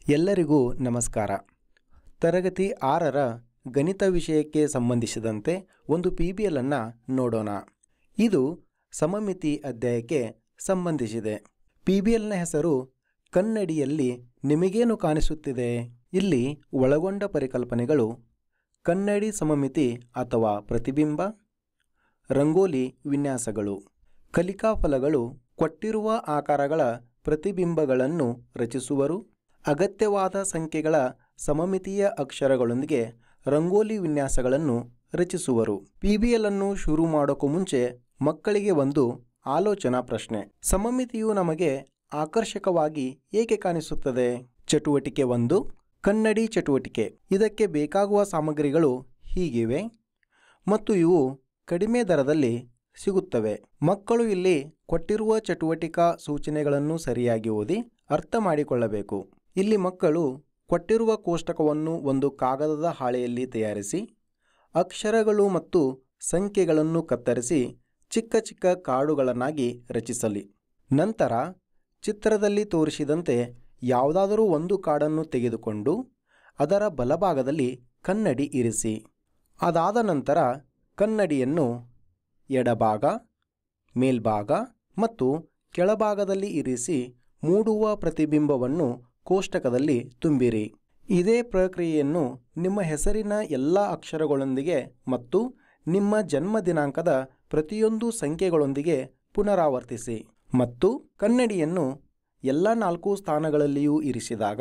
ಎಲ್ಲರಿಗೂ ನಮಸ್ಕಾರ. ತರಗತಿ 6ರ ಗಣಿತ ವಿಷಯಕ್ಕೆ ಸಂಬಂಧಿಸಿದಂತೆ ಒಂದು PBL ಅನ್ನು ನೋಡೋಣ. ಇದು ಸಮಮಿತಿ ಅಧ್ಯಾಯಕ್ಕೆ ಸಂಬಂಧಿಸಿದೆ. PBLನ ಹೆಸರು ಕನ್ನಡಿಯಲ್ಲಿ ನಿಮಗೇನು ಕಾಣಿಸುತ್ತಿದೆ? ಇಲ್ಲಿ ಒಳಗೊಂಡ ಪರಿಕಲ್ಪನೆಗಳು ಕನ್ನಡಿ ಸಮಮಿತಿ ಅಥವಾ ಪ್ರತಿಬಿಂಬ, ರಂಗೋಲಿ ವಿನ್ಯಾಸಗಳು, ಕಲಿಕಾ ಫಲಗಳು, ಕೊಟ್ಟಿರುವ ಆಕಾರಗಳ ಪ್ರತಿಬಿಂಬಗಳನ್ನು ರಚಿಸುವರು, ಅಗತ್ಯವಾದ ಸಂಖ್ಯೆಗಳ ಸಮಮಿತಿಯ ಅಕ್ಷರಗಳೊಂದಿಗೆ ರಂಗೋಲಿ ವಿನ್ಯಾಸಗಳನ್ನು ರಚಿಸುವರು. PBL ಅನ್ನು ಶುರು ಮಾಡೋಕ್ಕೂ ಮುಂಚೆ ಮಕ್ಕಳಿಗೆ ಒಂದು ಆಲೋಚನಾ ಪ್ರಶ್ನೆ. ಸಮಮಿತಿಯು ನಮಗೆ ಆಕರ್ಷಕವಾಗಿ ಏಕೆ ಕಾಣಿಸುತ್ತದೆ? ಚಟುವಟಿಕೆ 1, ಕನ್ನಡಿ ಚಟುವಟಿಕೆ. ಇದಕ್ಕೆ ಬೇಕಾಗುವ ಸಾಮಗ್ರಿಗಳು ಹೀಗಿವೆ ಮತ್ತು ಇವು ಕಡಿಮೆ ದರದಲ್ಲಿ ಸಿಗುತ್ತವೆ. ಮಕ್ಕಳು ಇಲ್ಲಿ ಕೊಟ್ಟಿರುವ ಚಟುವಟಿಕಾ ಸೂಚನೆಗಳನ್ನು ಸರಿಯಾಗಿ ಓದಿ ಅರ್ಥ ಮಾಡಿಕೊಳ್ಳಬೇಕು. ಇಲ್ಲಿ ಮಕ್ಕಳು ಕೊಟ್ಟಿರುವ ಕೋಷ್ಟಕವನ್ನು ಒಂದು ಕಾಗದದ ಹಾಳೆಯಲ್ಲಿ ತಯಾರಿಸಿ ಅಕ್ಷರಗಳು ಮತ್ತು ಸಂಖ್ಯೆಗಳನ್ನು ಕತ್ತರಿಸಿ ಚಿಕ್ಕ ಚಿಕ್ಕ ಕಾರ್ಡುಗಳನ್ನಾಗಿ ರಚಿಸಲಿ. ನಂತರ ಚಿತ್ರದಲ್ಲಿ ತೋರಿಸಿದಂತೆ ಯಾವುದಾದರೂ ಒಂದು ಕಾರ್ಡನ್ನು ತೆಗೆದುಕೊಂಡು ಅದರ ಬಲಭಾಗದಲ್ಲಿ ಕನ್ನಡಿ ಇರಿಸಿ. ಅದಾದ ನಂತರ ಕನ್ನಡಿಯನ್ನು ಎಡಭಾಗ, ಮೇಲ್ಭಾಗ ಮತ್ತು ಕೆಳಭಾಗದಲ್ಲಿ ಇರಿಸಿ ಮೂಡುವ ಪ್ರತಿಬಿಂಬವನ್ನು ಕೋಷ್ಟಕದಲ್ಲಿ ತುಂಬಿರಿ. ಇದೇ ಪ್ರಕ್ರಿಯೆಯನ್ನು ನಿಮ್ಮ ಹೆಸರಿನ ಎಲ್ಲ ಅಕ್ಷರಗಳೊಂದಿಗೆ ಮತ್ತು ನಿಮ್ಮ ಜನ್ಮ ದಿನಾಂಕದ ಪ್ರತಿಯೊಂದು ಸಂಖ್ಯೆಗಳೊಂದಿಗೆ ಪುನರಾವರ್ತಿಸಿ ಮತ್ತು ಕನ್ನಡಿಯನ್ನು ಎಲ್ಲ 4 ಸ್ಥಾನಗಳಲ್ಲಿಯೂ ಇರಿಸಿದಾಗ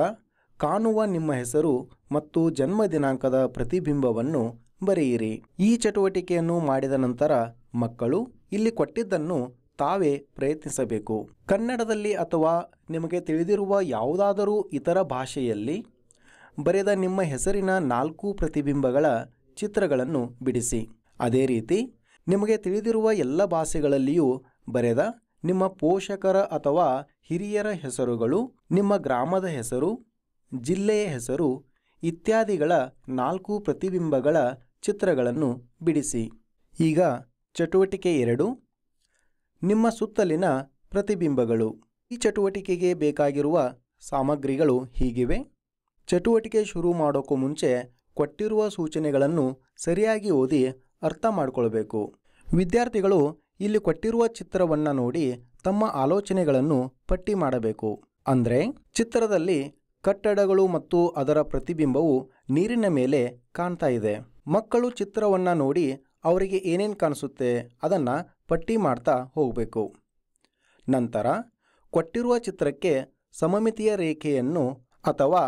ಕಾಣುವ ನಿಮ್ಮ ಹೆಸರು ಮತ್ತು ಜನ್ಮ ದಿನಾಂಕದ ಪ್ರತಿಬಿಂಬವನ್ನು ಬರೆಯಿರಿ. ಈ ಚಟುವಟಿಕೆಯನ್ನು ಮಾಡಿದ ನಂತರ ಮಕ್ಕಳು ಇಲ್ಲಿ ಕೊಟ್ಟಿದ್ದನ್ನು ತಾವೇ ಪ್ರಯತ್ನಿಸಬೇಕು. ಕನ್ನಡದಲ್ಲಿ ಅಥವಾ ನಿಮಗೆ ತಿಳಿದಿರುವ ಯಾವುದಾದರೂ ಇತರ ಭಾಷೆಯಲ್ಲಿ ಬರೆದ ನಿಮ್ಮ ಹೆಸರಿನ 4 ಪ್ರತಿಬಿಂಬಗಳ ಚಿತ್ರಗಳನ್ನು ಬಿಡಿಸಿ. ಅದೇ ರೀತಿ ನಿಮಗೆ ತಿಳಿದಿರುವ ಎಲ್ಲ ಭಾಷೆಗಳಲ್ಲಿಯೂ ಬರೆದ ನಿಮ್ಮ ಪೋಷಕರ ಅಥವಾ ಹಿರಿಯರ ಹೆಸರುಗಳು, ನಿಮ್ಮ ಗ್ರಾಮದ ಹೆಸರು, ಜಿಲ್ಲೆಯ ಹೆಸರು ಇತ್ಯಾದಿಗಳ 4 ಪ್ರತಿಬಿಂಬಗಳ ಚಿತ್ರಗಳನ್ನು ಬಿಡಿಸಿ. ಈಗ ಚಟುವಟಿಕೆ 2, ನಿಮ್ಮ ಸುತ್ತಲಿನ ಪ್ರತಿಬಿಂಬಗಳು. ಈ ಚಟುವಟಿಕೆಗೆ ಬೇಕಾಗಿರುವ ಸಾಮಗ್ರಿಗಳು ಹೀಗಿವೆ. ಚಟುವಟಿಕೆ ಶುರು ಮಾಡೋಕ್ಕೂ ಮುಂಚೆ ಕೊಟ್ಟಿರುವ ಸೂಚನೆಗಳನ್ನು ಸರಿಯಾಗಿ ಓದಿ ಅರ್ಥ ಮಾಡಿಕೊಳ್ಬೇಕು. ವಿದ್ಯಾರ್ಥಿಗಳು ಇಲ್ಲಿ ಕೊಟ್ಟಿರುವ ಚಿತ್ರವನ್ನು ನೋಡಿ ತಮ್ಮ ಆಲೋಚನೆಗಳನ್ನು ಪಟ್ಟಿ ಮಾಡಬೇಕು. ಅಂದರೆ ಚಿತ್ರದಲ್ಲಿ ಕಟ್ಟಡಗಳು ಮತ್ತು ಅದರ ಪ್ರತಿಬಿಂಬವು ನೀರಿನ ಮೇಲೆ ಕಾಣ್ತಾ ಇದೆ. ಮಕ್ಕಳು ಚಿತ್ರವನ್ನು ನೋಡಿ ಅವರಿಗೆ ಏನೇನು ಕಾಣಿಸುತ್ತೆ ಅದನ್ನು ಪಟ್ಟಿ ಮಾಡ್ತಾ ಹೋಗಬೇಕು. ನಂತರ ಕೊಟ್ಟಿರುವ ಚಿತ್ರಕ್ಕೆ ಸಮಮಿತಿಯ ರೇಖೆಯನ್ನು ಅಥವಾ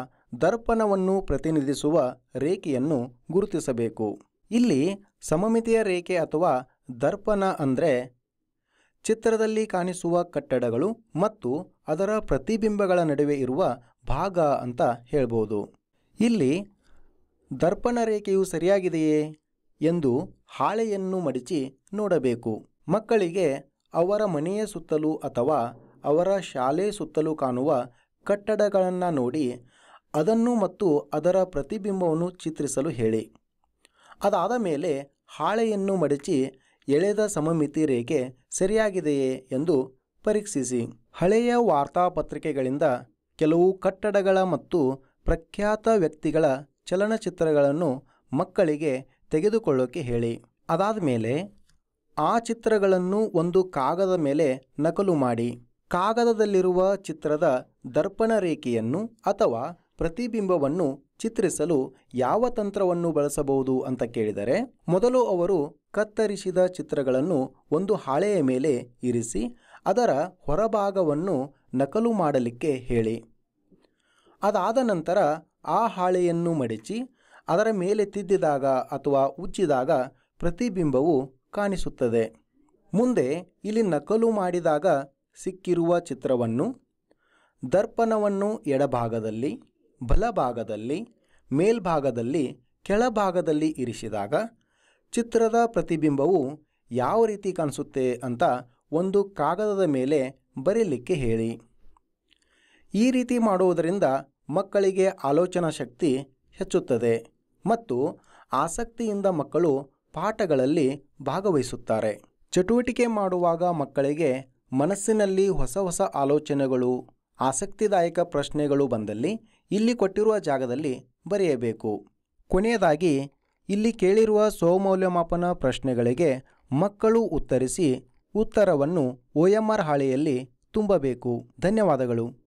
ದರ್ಪಣವನ್ನು ಪ್ರತಿನಿಧಿಸುವ ರೇಖೆಯನ್ನು ಗುರುತಿಸಬೇಕು. ಇಲ್ಲಿ ಸಮಮಿತಿಯ ರೇಖೆ ಅಥವಾ ದರ್ಪಣ ಅಂದರೆ ಚಿತ್ರದಲ್ಲಿ ಕಾಣಿಸುವ ಕಟ್ಟಡಗಳು ಮತ್ತು ಅದರ ಪ್ರತಿಬಿಂಬಗಳ ನಡುವೆ ಇರುವ ಭಾಗ ಅಂತ ಹೇಳ್ಬೋದು. ಇಲ್ಲಿ ದರ್ಪಣ ರೇಖೆಯು ಸರಿಯಾಗಿದೆಯೇ ಎಂದು ಹಾಳೆಯನ್ನು ಮಡಚಿ ನೋಡಬೇಕು. ಮಕ್ಕಳಿಗೆ ಅವರ ಮನೆಯ ಸುತ್ತಲೂ ಅಥವಾ ಅವರ ಶಾಲೆ ಸುತ್ತಲೂ ಕಾಣುವ ಕಟ್ಟಡಗಳನ್ನು ನೋಡಿ ಅದನ್ನು ಮತ್ತು ಅದರ ಪ್ರತಿಬಿಂಬವನ್ನು ಚಿತ್ರಿಸಲು ಹೇಳಿ. ಅದಾದ ಮೇಲೆ ಹಾಳೆಯನ್ನು ಮಡಚಿ ಎಳೆದ ಸಮಮಿತಿ ರೇಖೆ ಸರಿಯಾಗಿದೆಯೇ ಎಂದು ಪರೀಕ್ಷಿಸಿ. ಹಳೆಯ ವಾರ್ತಾಪತ್ರಿಕೆಗಳಿಂದ ಕೆಲವು ಕಟ್ಟಡಗಳ ಮತ್ತು ಪ್ರಖ್ಯಾತ ವ್ಯಕ್ತಿಗಳ ಚಲನಚಿತ್ರಗಳನ್ನು ಮಕ್ಕಳಿಗೆ ತೆಗೆದುಕೊಳ್ಳೋಕೆ ಹೇಳಿ. ಅದಾದ ಮೇಲೆ ಆ ಚಿತ್ರಗಳನ್ನು ಒಂದು ಕಾಗದದ ಮೇಲೆ ನಕಲು ಮಾಡಿ. ಕಾಗದದಲ್ಲಿರುವ ಚಿತ್ರದ ದರ್ಪಣ ರೇಖೆಯನ್ನು ಅಥವಾ ಪ್ರತಿಬಿಂಬವನ್ನು ಚಿತ್ರಿಸಲು ಯಾವ ತಂತ್ರವನ್ನು ಬಳಸಬಹುದು ಅಂತ ಕೇಳಿದರೆ, ಮೊದಲು ಅವರು ಕತ್ತರಿಸಿದ ಚಿತ್ರಗಳನ್ನು ಒಂದು ಹಾಳೆಯ ಮೇಲೆ ಇರಿಸಿ ಅದರ ಹೊರಭಾಗವನ್ನು ನಕಲು ಮಾಡಲಿಕ್ಕೆ ಹೇಳಿ. ಅದಾದ ನಂತರ ಆ ಹಾಳೆಯನ್ನು ಮಡಚಿ ಅದರ ಮೇಲೆ ತಿದ್ದಿದಾಗ ಅಥವಾ ಉಜ್ಜಿದಾಗ ಪ್ರತಿಬಿಂಬವು ಕಾಣಿಸುತ್ತದೆ. ಮುಂದೆ ಇಲ್ಲಿ ನಕಲು ಮಾಡಿದಾಗ ಸಿಕ್ಕಿರುವ ಚಿತ್ರವನ್ನು ದರ್ಪಣವನ್ನು ಎಡಭಾಗದಲ್ಲಿ, ಬಲಭಾಗದಲ್ಲಿ, ಮೇಲ್ಭಾಗದಲ್ಲಿ, ಕೆಳಭಾಗದಲ್ಲಿ ಇರಿಸಿದಾಗ ಚಿತ್ರದ ಪ್ರತಿಬಿಂಬವು ಯಾವ ರೀತಿ ಕಾಣಿಸುತ್ತೆ ಅಂತ ಒಂದು ಕಾಗದದ ಮೇಲೆ ಬರೀಲಿಕ್ಕೆ ಹೇಳಿ. ಈ ರೀತಿ ಮಾಡುವುದರಿಂದ ಮಕ್ಕಳಿಗೆ ಆಲೋಚನಾ ಶಕ್ತಿ ಹೆಚ್ಚುತ್ತದೆ ಮತ್ತು ಆಸಕ್ತಿಯಿಂದ ಮಕ್ಕಳು ಪಾಠಗಳಲ್ಲಿ ಭಾಗವಹಿಸುತ್ತಾರೆ. ಚಟುವಟಿಕೆ ಮಾಡುವಾಗ ಮಕ್ಕಳಿಗೆ ಮನಸ್ಸಿನಲ್ಲಿ ಹೊಸ ಹೊಸ ಆಲೋಚನೆಗಳು, ಆಸಕ್ತಿದಾಯಕ ಪ್ರಶ್ನೆಗಳು ಬಂದಲ್ಲಿ ಇಲ್ಲಿ ಕೊಟ್ಟಿರುವ ಜಾಗದಲ್ಲಿ ಬರೆಯಬೇಕು. ಕೊನೆಯದಾಗಿ ಇಲ್ಲಿ ಕೇಳಿರುವ ಸ್ವಮೌಲ್ಯಮಾಪನ ಪ್ರಶ್ನೆಗಳಿಗೆ ಮಕ್ಕಳು ಉತ್ತರಿಸಿ ಉತ್ತರವನ್ನು OMR ಹಾಳೆಯಲ್ಲಿ ತುಂಬಬೇಕು. ಧನ್ಯವಾದಗಳು.